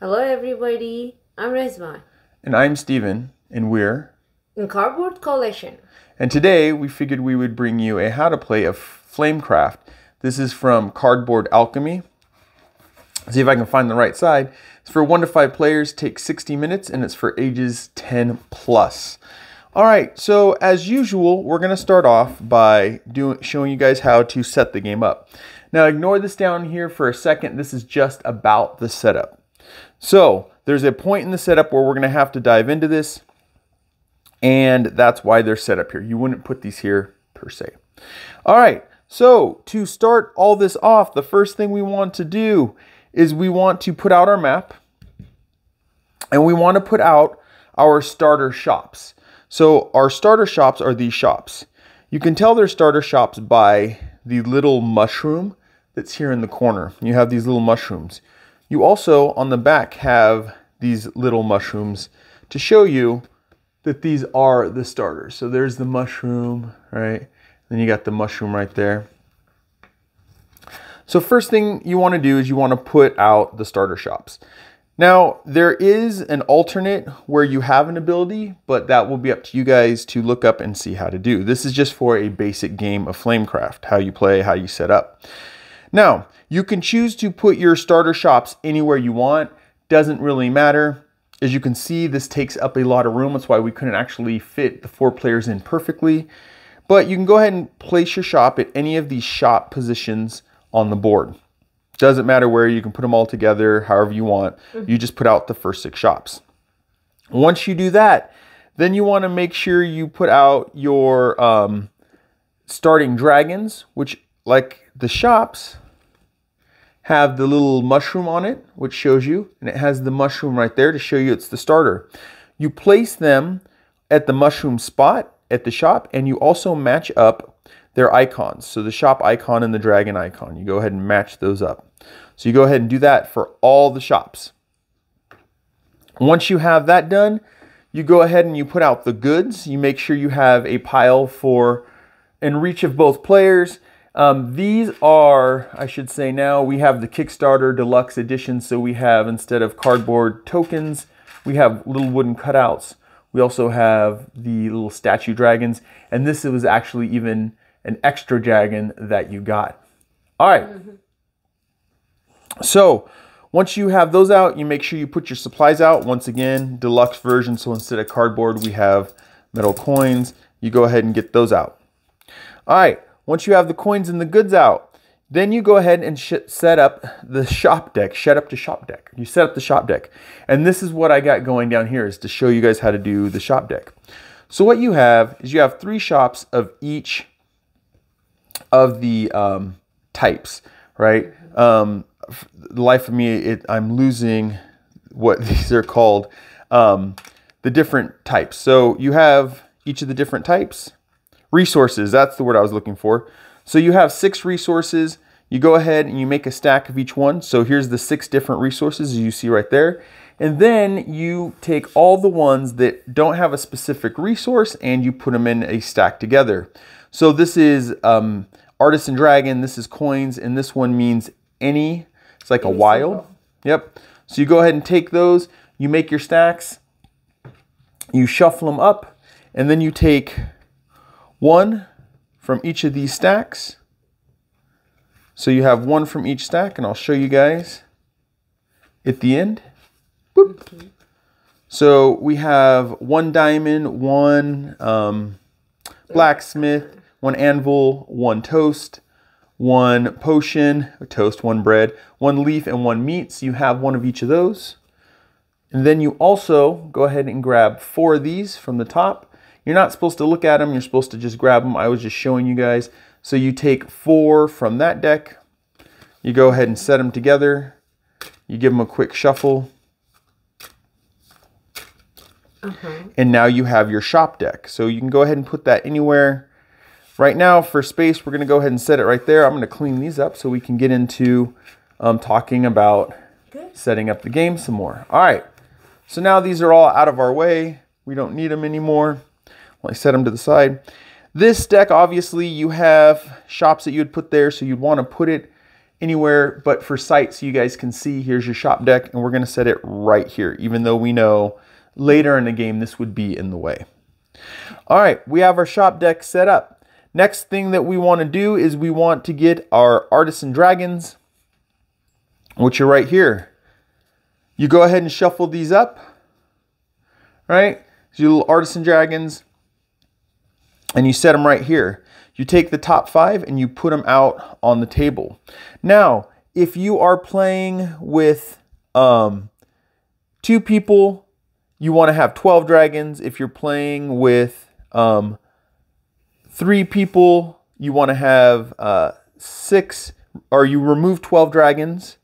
Hello everybody, I'm Rezma And I'm Steven, and we're. in Cardboard Collection. And today we figured we would bring you a how to play of Flamecraft. This is from Cardboard Alchemy. See if I can find the right side. It's for 1 to 5 players, takes 60 minutes, and it's for ages 10 plus. All right, so as usual, we're going to start off by showing you guys how to set the game up. Now ignore this down here for a second. This is just about the setup. So there's a point in the setup where we're going to have to dive into this, and that's why they're set up here. You wouldn't put these here per se. All right, so to start all this off, the first thing we want to do is we want to put out our map, and we want to put out our starter shops. So our starter shops are these shops. You can tell they're starter shops by the little mushroom that's here in the corner. You have these little mushrooms. You also, on the back, have these little mushrooms to show you that these are the starters. So there's the mushroom, right? Then you got the mushroom right there. So first thing you want to do is you want to put out the starter shops. Now, there is an alternate where you have an ability, but that will be up to you guys to look up and see how to do. This is just for a basic game of Flamecraft, how you play, how you set up. Now, you can choose to put your starter shops anywhere you want. Doesn't really matter. As you can see, this takes up a lot of room. That's why we couldn't actually fit the 4 players in perfectly. But you can go ahead and place your shop at any of these shop positions on the board. Doesn't matter where, you can put them all together however you want. You just put out the first 6 shops. Once you do that, then you want to make sure you put out your starting dragons, which, like the shops, have the little mushroom on it, which shows you, and it has the mushroom right there to show you it's the starter. You place them at the mushroom spot at the shop, and you also match up their icons. So the shop icon and the dragon icon, you go ahead and match those up. So you go ahead and do that for all the shops. Once you have that done, you go ahead and you put out the goods. You make sure you have a pile for in reach of both players. These are, I should say now, we have the Kickstarter Deluxe Edition. So we have, instead of cardboard tokens, we have little wooden cutouts. We also have the little statue dragons. And this was actually even an extra dragon that you got. All right. So once you have those out, you make sure you put your supplies out. Once again, deluxe version. So instead of cardboard, we have metal coins. You go ahead and get those out. All right. Once you have the coins and the goods out, then you go ahead and set up the shop deck. You set up the shop deck. And this is what I got going down here, is to show you guys how to do the shop deck. So what you have is you have 3 shops of each of the types, right? The life of me, I'm losing what these are called, the different types. So you have each of the different types. Resources, that's the word I was looking for. So you have 6 resources. You go ahead and you make a stack of each one. So here's the 6 different resources you see right there. And then you take all the ones that don't have a specific resource and you put them in a stack together. So this is Artisan Dragon, this is coins, and this one means any. It's like a wild. Yep. So you go ahead and take those, you make your stacks, you shuffle them up, and then you take 1 from each of these stacks. So you have 1 from each stack, and I'll show you guys at the end. Boop. So we have 1 diamond, 1 blacksmith, 1 anvil, 1 toast, 1 potion, a toast, 1 bread, 1 leaf, and 1 meat. So you have 1 of each of those. And then you also go ahead and grab 4 of these from the top. You're not supposed to look at them. You're supposed to just grab them. I was just showing you guys. So you take 4 from that deck. You go ahead and set them together. You give them a quick shuffle. And now you have your shop deck. So you can go ahead and put that anywhere. Right now, for space, we're going to go ahead and set it right there. I'm going to clean these up so we can get into talking about setting up the game some more. All right. So now these are all out of our way. We don't need them anymore. I set them to the side. This deck, obviously, you have shops that you would put there, so you'd want to put it anywhere but for sight, so you guys can see. Here's your shop deck, and we're going to set it right here, even though we know later in the game this would be in the way. All right, we have our shop deck set up. Next thing that we want to do is we want to get our artisan dragons, which are right here. You go ahead and shuffle these up, right? So your little artisan dragons, and you set them right here. You take the top 5 and you put them out on the table. Now, if you are playing with 2 people, you want to have 12 dragons. If you're playing with 3 people, you want to have 6, or you remove 12 dragons.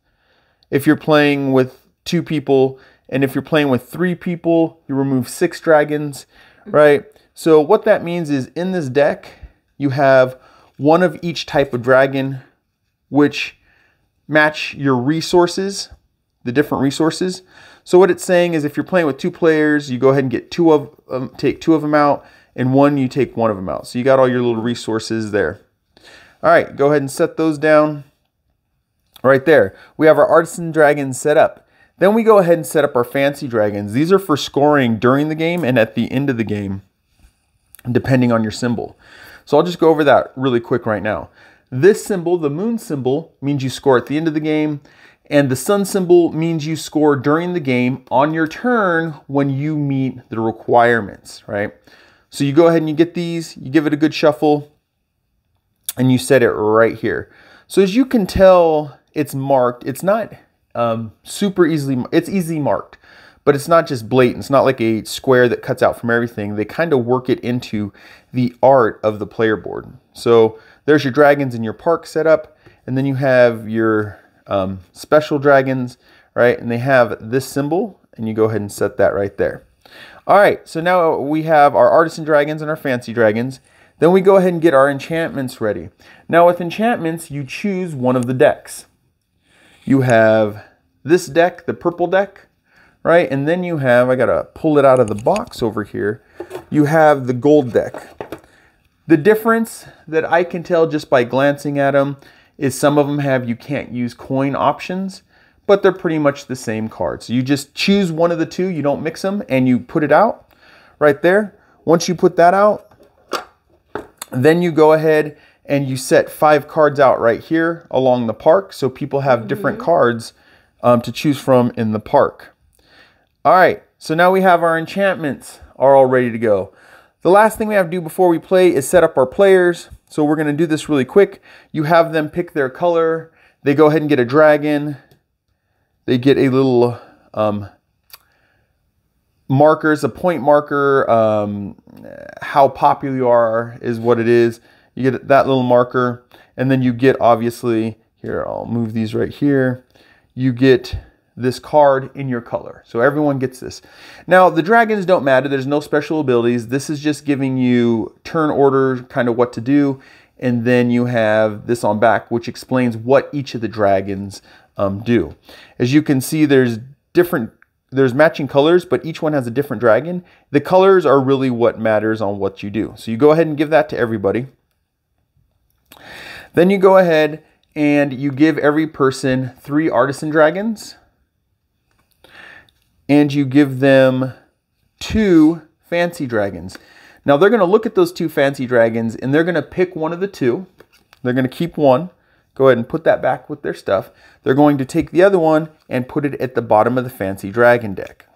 If you're playing with 2 people, and if you're playing with 3 people, you remove 6 dragons, right? So what that means is in this deck, you have 1 of each type of dragon, which match your resources, the different resources. So what it's saying is if you're playing with 2 players, you go ahead and get take 2 of them out, and 1, you take 1 of them out. So you got all your little resources there. All right, go ahead and set those down right there. We have our artisan dragons set up. Then we go ahead and set up our fancy dragons. These are for scoring during the game and at the end of the game, depending on your symbol. So I'll just go over that really quick right now. This symbol, the moon symbol, means you score at the end of the game, and the sun symbol means you score during the game on your turn when you meet the requirements, right? So you go ahead and you get these, you give it a good shuffle, and you set it right here. So as you can tell, it's marked. It's not super easily, it's easy marked, but it's not just blatant. It's not like a square that cuts out from everything. They kind of work it into the art of the player board. So there's your dragons in your park set up, and then you have your special dragons, right? And they have this symbol, and you go ahead and set that right there. All right, so now we have our artisan dragons and our fancy dragons. Then we go ahead and get our enchantments ready. Now with enchantments, you choose one of the decks. You have this deck, the purple deck, right? And then you have, I gotta pull it out of the box over here, you have the gold deck. The difference that I can tell just by glancing at them is some of them have you can't use coin options, but they're pretty much the same cards. You just choose one of the 2, you don't mix them, and you put it out right there. Once you put that out, then you go ahead and you set 5 cards out right here along the park, so people have different cards to choose from in the park. All right, so now we have our enchantments are all ready to go. The last thing we have to do before we play is set up our players. So we're going to do this really quick. You have them pick their color. They go ahead and get a dragon. They get a little markers, a point marker. How popular you are is what it is. You get that little marker. And then you get, obviously, here, I'll move these right here. You get this card in your color. So everyone gets this. Now, the dragons don't matter. There's no special abilities. This is just giving you turn order, kind of what to do. And then you have this on back, which explains what each of the dragons do. As you can see, there's matching colors, but each one has a different dragon. The colors are really what matters on what you do. So you go ahead and give that to everybody. Then you go ahead and you give every person 3 artisan dragons. And you give them 2 fancy dragons. Now they're going to look at those 2 fancy dragons and they're going to pick one of the 2. They're going to keep one. Go ahead and put that back with their stuff. They're going to take the other one and put it at the bottom of the fancy dragon deck.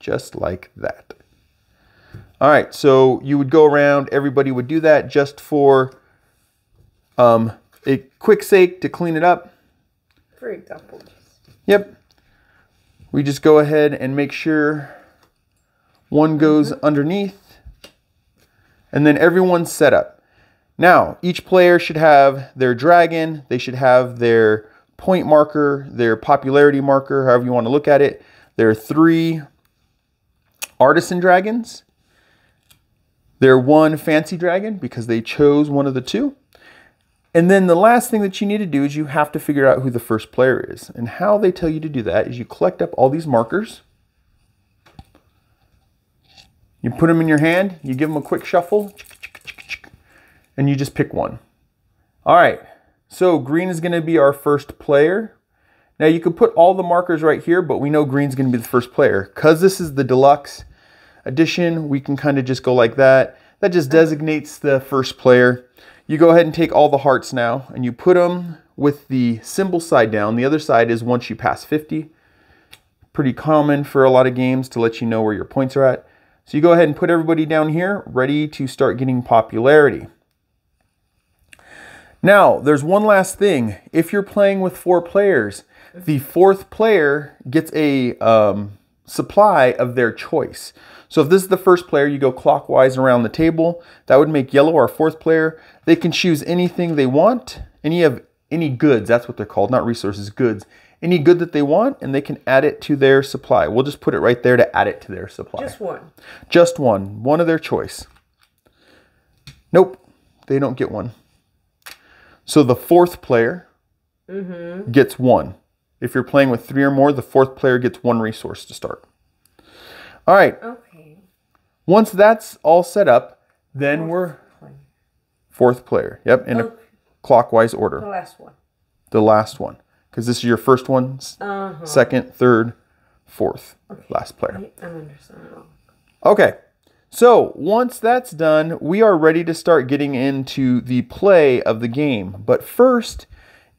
Just like that. All right, so you would go around. Everybody would do that just for a quick sake to clean it up. For example. Yep. We just go ahead and make sure one goes underneath, and then everyone's set up. Now, each player should have their dragon. They should have their point marker, their popularity marker, however you want to look at it. There are 3 artisan dragons. There 1 fancy dragon because they chose one of the 2. And then the last thing that you need to do is you have to figure out who the first player is. And how they tell you to do that is you collect up all these markers. You put them in your hand. You give them a quick shuffle. And you just pick one. All right. So green is going to be our first player. Now you could put all the markers right here, but we know green's going to be the first player. Because this is the deluxe edition, we can kind of just go like that. That just designates the first player. You go ahead and take all the hearts now, and you put them with the symbol side down. The other side is once you pass 50. Pretty common for a lot of games to let you know where your points are at. So you go ahead and put everybody down here, ready to start getting popularity. Now, there's one last thing. If you're playing with 4 players, the 4th player gets a supply of their choice. So if this is the first player, you go clockwise around the table. That would make yellow our 4th player. They can choose anything they want. Any goods, that's what they're called, not resources, goods. Any good that they want, and they can add it to their supply. We'll just put it right there to add it to their supply. Just one. Just one. One of their choice. Nope, they don't get one. So the 4th player gets 1. If you're playing with 3 or more, the 4th player gets 1 resource to start. All right. Okay. Once that's all set up, then we're 4th player. Yep, in a clockwise order. The last one. The last one. Because this is your first one, second, third, 4th, last player. I'm understanding. Okay. So once that's done, we are ready to start getting into the play of the game. But first,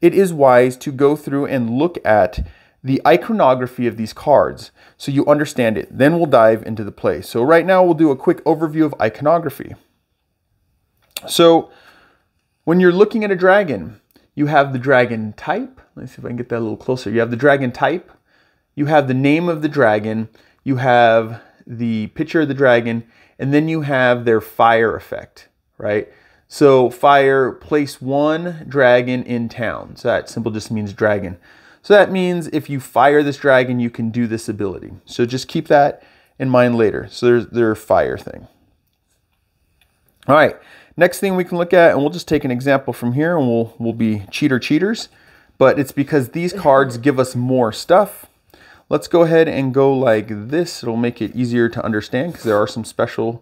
it is wise to go through and look at the iconography of these cards so you understand it. Then we'll dive into the play. So right now we'll do a quick overview of iconography. So when you're looking at a dragon, you have the dragon type. Let's see if I can get that a little closer. You have the dragon type. You have the name of the dragon. You have the picture of the dragon. And then you have their fire effect, right? So fire, place 1 dragon in town. So that symbol just means dragon. So that means if you fire this dragon, you can do this ability. So just keep that in mind later. So there's their fire thing. All right, next thing we can look at, and we'll just take an example from here, and we'll be cheaters. But it's because these cards give us more stuff. Let's go ahead and go like this. It'll make it easier to understand because there are some special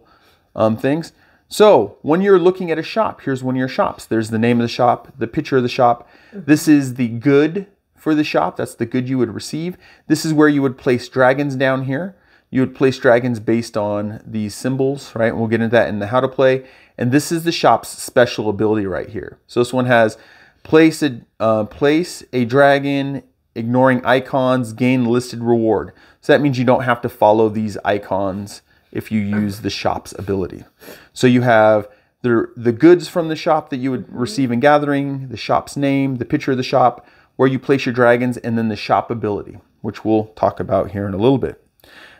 things. So when you're looking at a shop, here's one of your shops. There's the name of the shop, the picture of the shop. This is the good for the shop. That's the good you would receive. This is where you would place dragons down here. You would place dragons based on these symbols, right? We'll get into that in the how to play. And this is the shop's special ability right here. So this one has place a dragon, ignoring icons, gain listed reward. So that means you don't have to follow these icons if you use the shop's ability. So you have the goods from the shop that you would receive in gathering, the shop's name, the picture of the shop, where you place your dragons, and then the shop ability, which we'll talk about here in a little bit.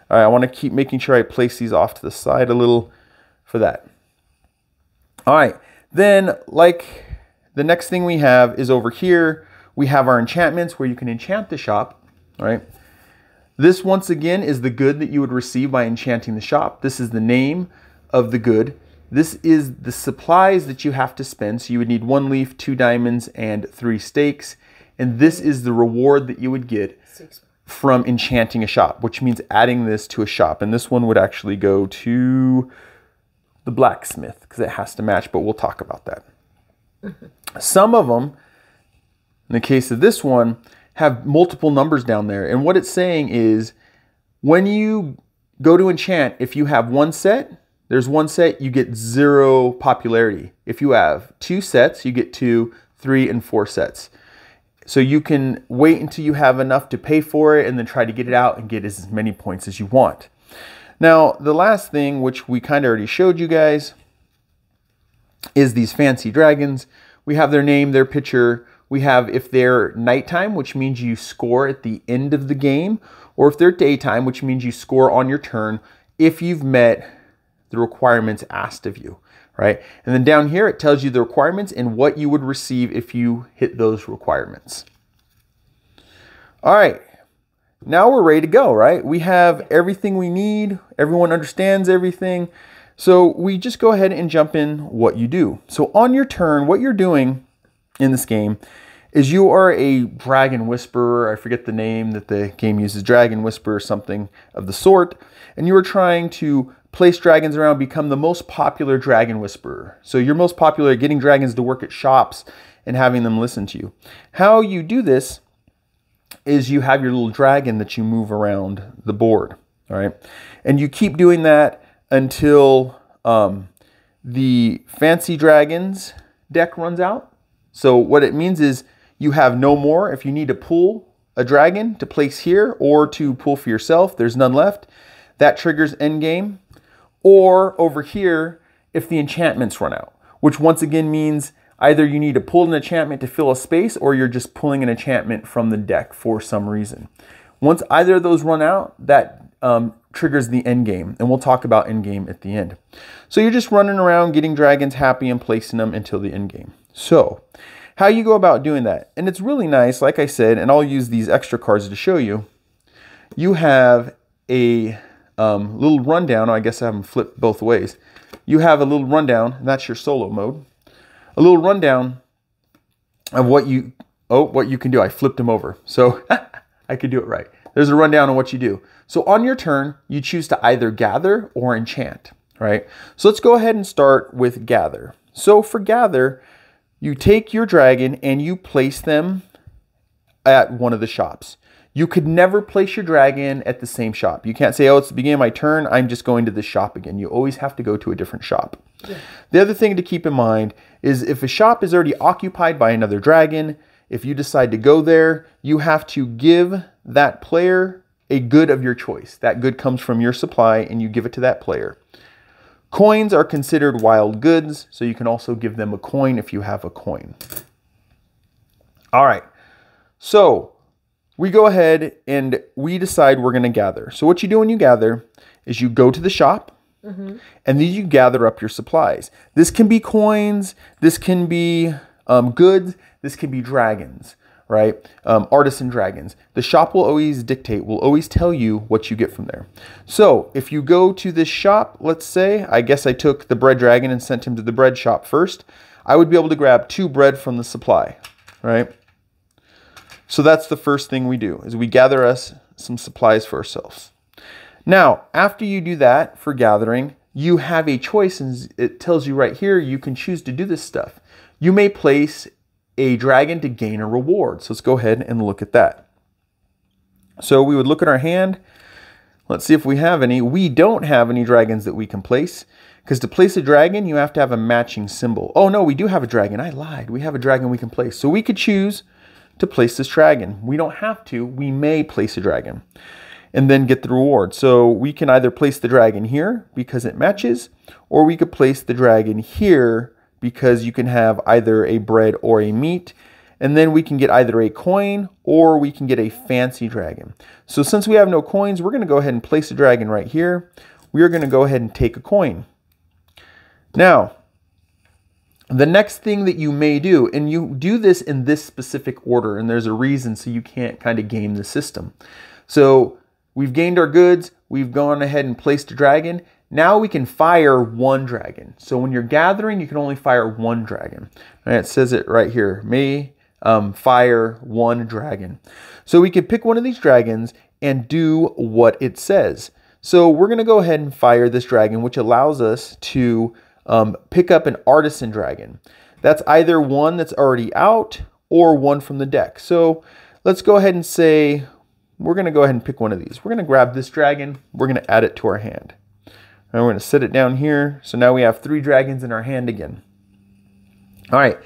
All right, I want to keep making sure I place these off to the side a little for that. All right, then like the next thing we have is over here, we have our enchantments where you can enchant the shop, all right? This once again is the good that you would receive by enchanting the shop. This is the name of the good. This is the supplies that you have to spend. So you would need 1 leaf, 2 diamonds, and 3 stakes. And this is the reward that you would get from enchanting a shop, which means adding this to a shop. And this one would actually go to the blacksmith because it has to match, but we'll talk about that. Some of them, in the case of this one, have multiple numbers down there. And what it's saying is when you go to enchant, if you have 1 set, there's 1 set, you get 0 popularity. If you have 2 sets, you get 2, 3, and 4 sets. So you can wait until you have enough to pay for it and then try to get it out and get as many points as you want. Now, the last thing, which we kind of already showed you guys, is these fancy dragons. We have their name, their picture. We have if they're nighttime, which means you score at the end of the game, or if they're daytime, which means you score on your turn if you've met the requirements asked of you, right? And then down here, it tells you the requirements and what you would receive if you hit those requirements. All right, now we're ready to go, right? We have everything we need. Everyone understands everything. So we just go ahead and jump in what you do. So on your turn, what you're doing in this game is you are a dragon whisperer. I forget the name that the game uses, dragon whisperer or something of the sort. And you are trying to place dragons around, become the most popular dragon whisperer. So you're most popular at getting dragons to work at shops and having them listen to you. How you do this is you have your little dragon that you move around the board, all right? And you keep doing that until the Fancy Dragons deck runs out. So what it means is you have no more. If you need to pull a dragon to place here or to pull for yourself, there's none left. That triggers endgame. Or over here, if the enchantments run out, which once again means either you need to pull an enchantment to fill a space or you're just pulling an enchantment from the deck for some reason. Once either of those run out, that triggers the end game, and we'll talk about end game at the end. So you're just running around getting dragons happy and placing them until the end game. So how you go about doing that, and it's really nice, like I said, and I'll use these extra cards to show you. You have a little rundown. I guess I have them flipped both ways. You have a little rundown, and that's your solo mode. A little rundown of what you can do. I flipped them over, so I could do it right. There's a rundown on what you do. So on your turn, you choose to either gather or enchant, right? So let's go ahead and start with gather. So for gather, you take your dragon and you place them at one of the shops. You could never place your dragon at the same shop. You can't say, oh, it's the beginning of my turn, I'm just going to this shop again. You always have to go to a different shop. Yeah. The other thing to keep in mind is if a shop is already occupied by another dragon, if you decide to go there, you have to give that player a good of your choice. That good comes from your supply and you give it to that player. Coins are considered wild goods, so you can also give them a coin if you have a coin. All right, so we go ahead and we decide we're going to gather. So what you do when you gather is you go to the shop, and then you gather up your supplies. This can be coins, this can be goods, this can be dragons, right? Artisan dragons. The shop will always dictate, will always tell you what you get from there. So if you go to this shop, let's say, I guess I took the bread dragon and sent him to the bread shop first, I would be able to grab 2 bread from the supply, right? So that's the first thing we do, is we gather us some supplies for ourselves. Now, after you do that for gathering, you have a choice, and it tells you right here, you can choose to do this stuff. You may place a dragon to gain a reward. So let's go ahead and look at that. So we would look at our hand. Let's see if we have any. We don't have any dragons that we can place, because to place a dragon, you have to have a matching symbol. Oh no, we do have a dragon. I lied. We have a dragon we can place. So we could choose to place this dragon. We don't have to. We may place a dragon and then get the reward. So we can either place the dragon here because it matches, or we could place the dragon here because you can have either a bread or a meat, and then we can get either a coin or we can get a fancy dragon. So since we have no coins, we're going to go ahead and place a dragon right here. We are going to go ahead and take a coin. Now, the next thing that you may do, and you do this in this specific order, and there's a reason, so you can't kind of game the system. So we've gained our goods, we've gone ahead and placed a dragon. Now we can fire 1 dragon. So when you're gathering, you can only fire 1 dragon. And it says it right here, may fire 1 dragon. So we can pick one of these dragons and do what it says. So we're going to go ahead and fire this dragon, which allows us to pick up an artisan dragon. That's either one that's already out or one from the deck. So let's go ahead and say, we're going to go ahead and pick one of these. We're going to grab this dragon. We're going to add it to our hand. And we're going to set it down here. So now we have 3 dragons in our hand again. All right.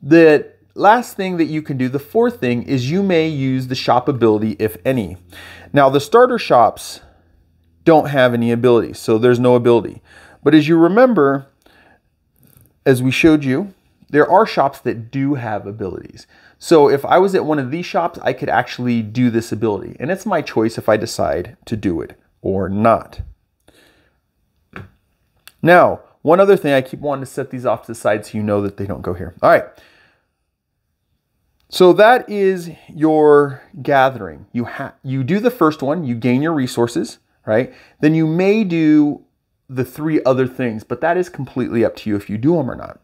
The last thing that you can do, the 4th thing, is you may use the shop ability, if any. Now, the starter shops don't have any abilities, so there's no ability. But as you remember, as we showed you, there are shops that do have abilities. So if I was at one of these shops, I could actually do this ability. And it's my choice if I decide to do it or not. Now, one other thing, I keep wanting to set these off to the side so you know that they don't go here. All right. So that is your gathering. You do the first one, you gain your resources, right? Then you may do the 3 other things, but that is completely up to you if you do them or not.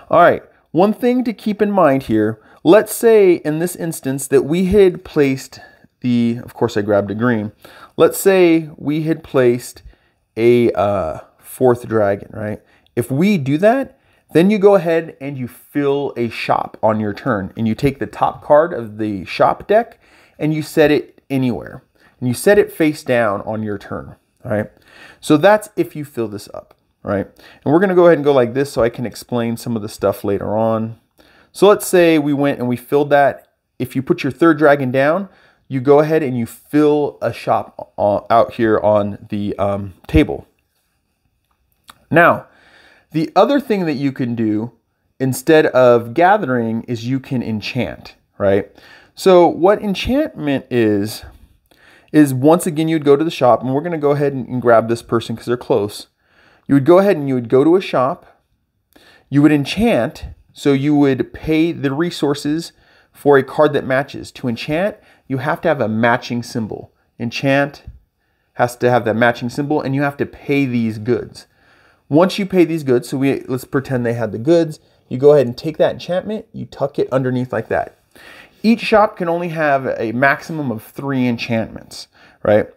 All right. One thing to keep in mind here, let's say in this instance that we had placed of course I grabbed a green. Let's say we had placed a 4th dragon, right? If we do that, Then you go ahead and you fill a shop on your turn, and you take the top card of the shop deck and you set it anywhere, and you set it face down on your turn. All right. So that's if you fill this up. Right. And we're going to go ahead and go like this so I can explain some of the stuff later on. So let's say we went and we filled that. If you put your third dragon down, you go ahead and you fill a shop out here on the table. Now, the other thing that you can do instead of gathering is you can enchant, right? So what enchantment is once again, you'd go to the shop, and we're going to go ahead and grab this person because they're close. You would go ahead and you would go to a shop. You would enchant, so you would pay the resources for a card that matches. To enchant, you have to have a matching symbol. Enchant has to have that matching symbol, and you have to pay these goods. Once you pay these goods, so let's pretend they had the goods, you go ahead and take that enchantment, you tuck it underneath like that. Each shop can only have a maximum of 3 enchantments, right?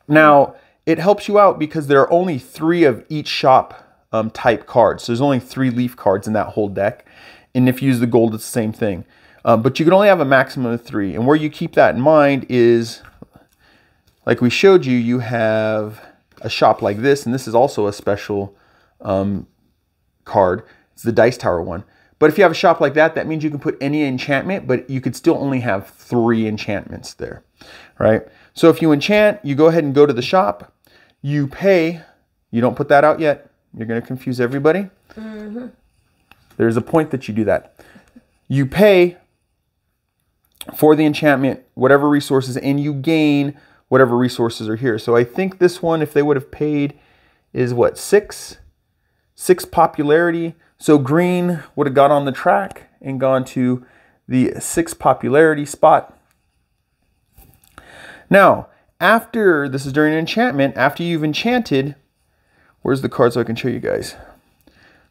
Now, it helps you out because there are only 3 of each shop type cards. So there's only 3 leaf cards in that whole deck. And if you use the gold, it's the same thing. But you can only have a maximum of 3. And where you keep that in mind is, like we showed you, you have a shop like this. And this is also a special card. It's the Dice Tower one. But if you have a shop like that, that means you can put any enchantment, but you could still only have 3 enchantments there, right? So if you enchant, you go ahead and go to the shop, you pay, you don't put that out yet. You're going to confuse everybody. Mm-hmm. There's a point that you do that. You pay for the enchantment, whatever resources, and you gain whatever resources are here. So I think this one, if they would have paid, is what, 6? 6 popularity. So green would have got on the track and gone to the 6 popularity spot. Now, after, this is during an enchantment, after you've enchanted, where's the card so I can show you guys?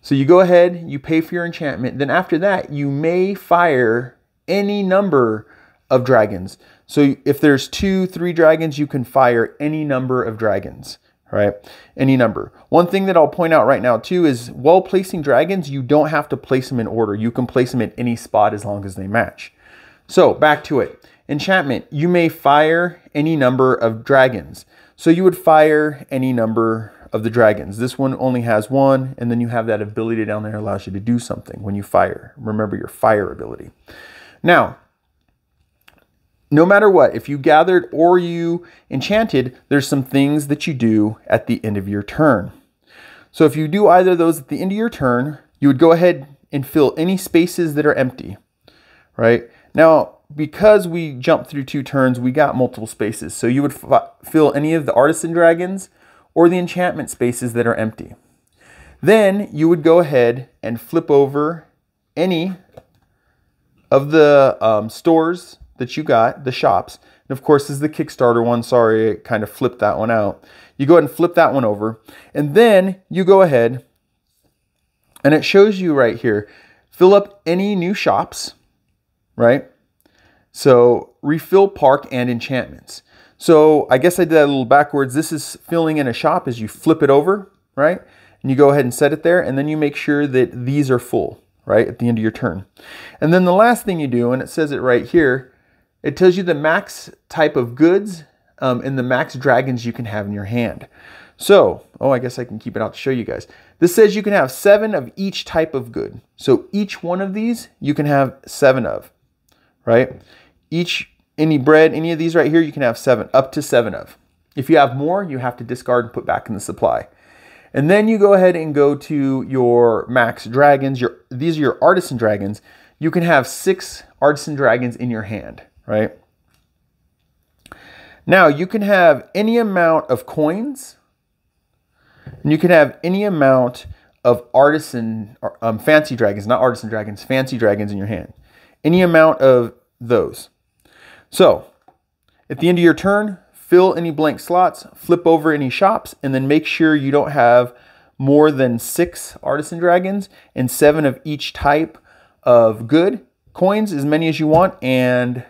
So you go ahead, you pay for your enchantment. Then after that, you may fire any number of dragons. So if there's 2, 3 dragons, you can fire any number of dragons, right? Any number. One thing that I'll point out right now too is while placing dragons, you don't have to place them in order. You can place them at any spot as long as they match. So back to it. Enchantment, you may fire any number of dragons. So you would fire any number of the dragons. This one only has 1, and then you have that ability down there that allows you to do something when you fire. Remember your fire ability. Now, no matter what, if you gathered or you enchanted, there's some things that you do at the end of your turn. So if you do either of those at the end of your turn, you would go ahead and fill any spaces that are empty, right? Now, because we jumped through 2 turns, we got multiple spaces. So you would fill any of the artisan dragons or the enchantment spaces that are empty. Then you would go ahead and flip over any of the stores that you got, the shops. And of course, this is the Kickstarter one. Sorry, I kind of flipped that one out. You go ahead and flip that one over. And then you go ahead, and it shows you right here, fill up any new shops, right? So refill park and enchantments. So I guess I did that a little backwards. This is filling in a shop as you flip it over, right? And you go ahead and set it there, and then you make sure that these are full, right, at the end of your turn. And then the last thing you do, and it says it right here, it tells you the max type of goods and the max dragons you can have in your hand. So, oh, I guess I can keep it out to show you guys. This says you can have 7 of each type of good. So each one of these you can have 7 of, right? Any bread, any of these right here, you can have 7, up to 7 of. If you have more, you have to discard and put back in the supply. And then you go ahead and go to your max dragons. These are your artisan dragons. You can have 6 artisan dragons in your hand, right? Now, you can have any amount of coins, and you can have any amount of artisan, fancy dragons, not artisan dragons, fancy dragons in your hand. Any amount of those. So, at the end of your turn, fill any blank slots, flip over any shops, and then make sure you don't have more than 6 artisan dragons and 7 of each type of good. Coins, as many as you want, and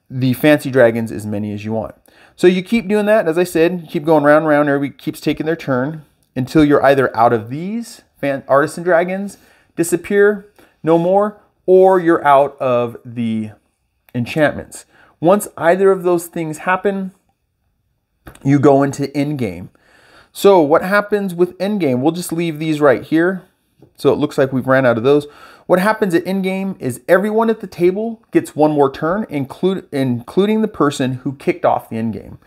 the fancy dragons, as many as you want. So you keep doing that, as I said, keep going round and round, everybody keeps taking their turn until you're either out of these artisan dragons disappear, no more, or you're out of the enchantments. Once either of those things happen, you go into endgame. So what happens with endgame? We'll just leave these right here. So it looks like we've ran out of those. What happens at endgame is everyone at the table gets one more turn, including the person who kicked off the endgame.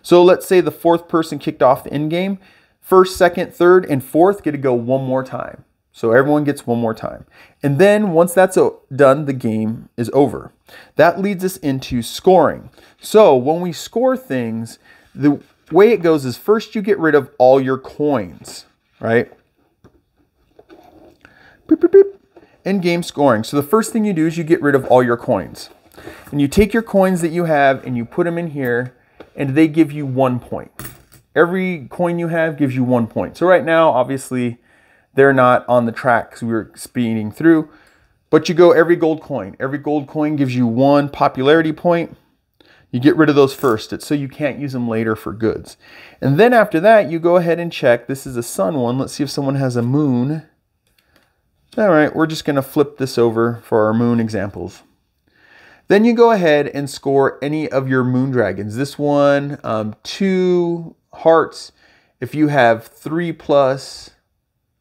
So let's say the fourth person kicked off the endgame. First, second, third, and fourth get to go one more time. So everyone gets one more time. And then once that's done, the game is over. That leads us into scoring. So when we score things, the way it goes is first you get rid of all your coins, right? Beep, beep, beep. End game scoring. So the first thing you do is you get rid of all your coins. And you take your coins that you have and you put them in here, and they give you 1 point. Every coin you have gives you 1 point. So right now, obviously, they're not on the track because we were speeding through. But you go every gold coin. Every gold coin gives you 1 popularity point. You get rid of those first. It's so you can't use them later for goods. And then after that, you go ahead and check. This is a sun one. Let's see if someone has a moon. All right, we're just going to flip this over for our moon examples. Then you go ahead and score any of your moon dragons. This one, 2 hearts. If you have 3 plus,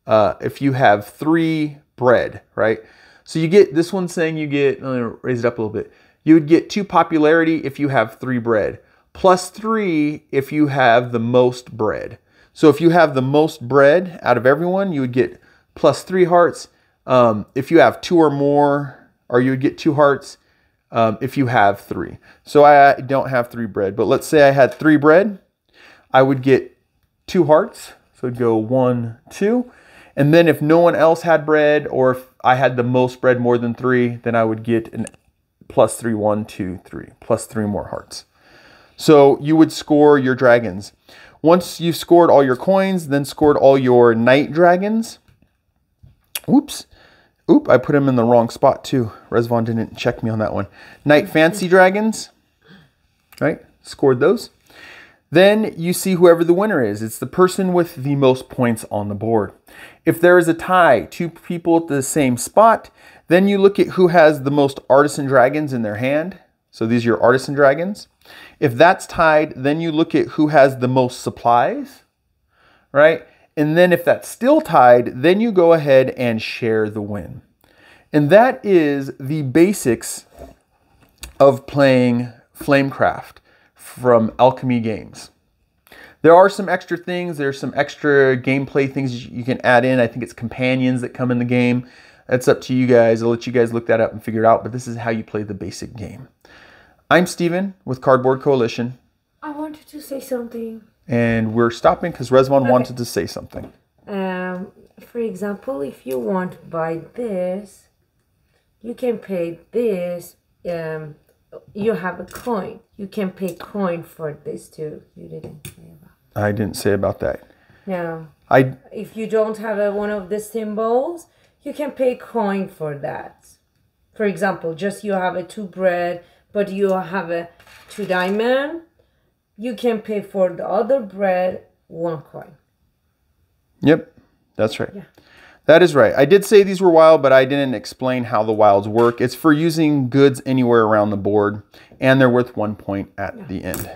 if you have 3 bread, right? So you get, this one saying you get, let me raise it up a little bit. You would get 2 popularity if you have 3 bread. Plus 3 if you have the most bread. So if you have the most bread out of everyone, you would get plus 3 hearts. If you have 2 or more, or you would get 2 hearts if you have 3. So I don't have 3 bread, but let's say I had 3 bread, I would get 2 hearts. So it'd go 1, 2. And then if no one else had bread, or if I had the most bread more than 3, then I would get an plus 3, 1, 2, 3, plus 3 more hearts. So you would score your dragons. Once you've scored all your coins, then scored all your night dragons. Oops. Oop, I put him in the wrong spot too. Resvon didn't check me on that one. Night fancy dragons, right? Scored those. Then you see whoever the winner is. It's the person with the most points on the board. If there is a tie, 2 people at the same spot, then you look at who has the most artisan dragons in their hand. So these are your artisan dragons. If that's tied, then you look at who has the most supplies, right? And then if that's still tied, then you go ahead and share the win. And that is the basics of playing Flamecraft from Alchemy Games. There are some extra things. There's some extra gameplay things you can add in. I think it's companions that come in the game. That's up to you guys. I'll let you guys look that up and figure it out. But this is how you play the basic game. I'm Steven with Cardboard Coalition. I wanted to say something. And we're stopping because Resvon wanted to say something. For example, if you want to buy this, you can pay this. You have a coin. You can pay coin for this too. You didn't say about. I didn't say about that. No. If you don't have one of the symbols, you can pay coin for that. For example, just you have a 2 bread, but you have a 2 diamond. You can pay for the other bread 1 coin. Yep, that's right. Yeah. That is right. I did say these were wild, but I didn't explain how the wilds work. It's for using goods anywhere around the board, and they're worth 1 point at the end.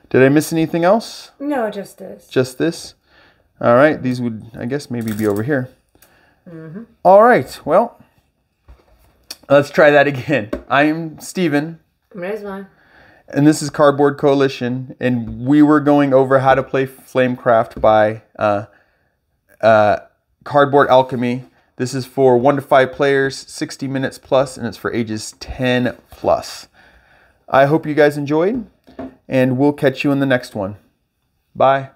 Did I miss anything else? No, just this. Just this? All right. These would, I guess, maybe be over here. Mm-hmm. All right. Well, let's try that again. I'm Steven. I'm Resvon. And this is Cardboard Coalition, and we were going over how to play Flamecraft by Cardboard Alchemy. This is for 1 to 5 players, 60 minutes plus, and it's for ages 10 plus. I hope you guys enjoyed, and we'll catch you in the next one. Bye.